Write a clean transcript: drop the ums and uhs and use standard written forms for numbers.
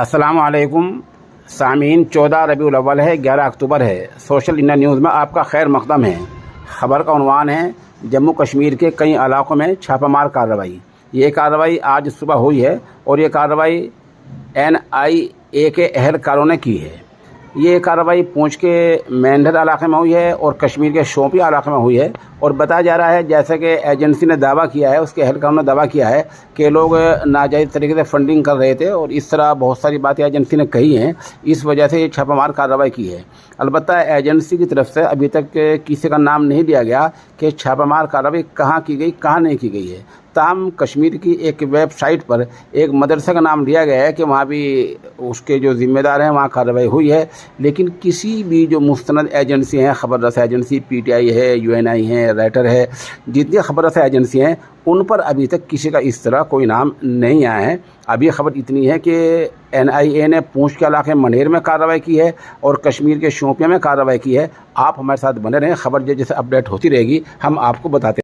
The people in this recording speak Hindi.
अस्सलामुअलैकुम सामीन। 14 रबीउल अव्वल है, 11 अक्टूबर है। सोशल इंडिया न्यूज़ में आपका खैर मकदम है। ख़बर का उन्वान है, जम्मू कश्मीर के कई इलाकों में छापामार कार्रवाई। ये कार्रवाई आज सुबह हुई है और ये कार्रवाई NIA के अहलकारों ने की है। ये कार्रवाई पूंछ के मेंढर इलाके में हुई है और कश्मीर के शोपियां इलाके में हुई है। और बताया जा रहा है, जैसे कि एजेंसी ने दावा किया है, उसके अहलकारों ने दावा किया है कि लोग नाजायज़ तरीके से फंडिंग कर रहे थे और इस तरह बहुत सारी बातें एजेंसी ने कही हैं। इस वजह से ये छापामार कार्रवाई की है। अलबत्ता एजेंसी की तरफ से अभी तक किसी का नाम नहीं दिया गया कि छापामार कार्रवाई कहाँ की गई, कहाँ नहीं की गई है। ताहम कश्मीर की एक वेबसाइट पर एक मदरसे का नाम दिया गया है कि वहाँ भी उसके जो ज़िम्मेदार हैं वहाँ कार्रवाई हुई है। लेकिन किसी भी जो मुस्तनद एजेंसी हैं, ख़बर रसा एजेंसी PTI है, UNI है, राइटर है, जितनी ख़बर रसा एजेंसी हैं, उन पर अभी तक किसी का इस तरह कोई नाम नहीं आया है। अभी ख़बर इतनी है कि NIA ने पूंछ के इलाके मनेर में कार्रवाई की है और कश्मीर के शोपियां में कार्रवाई की है। आप हमारे साथ बने रहें, ख़बर जैसे अपडेट होती रहेगी हम आपको बताते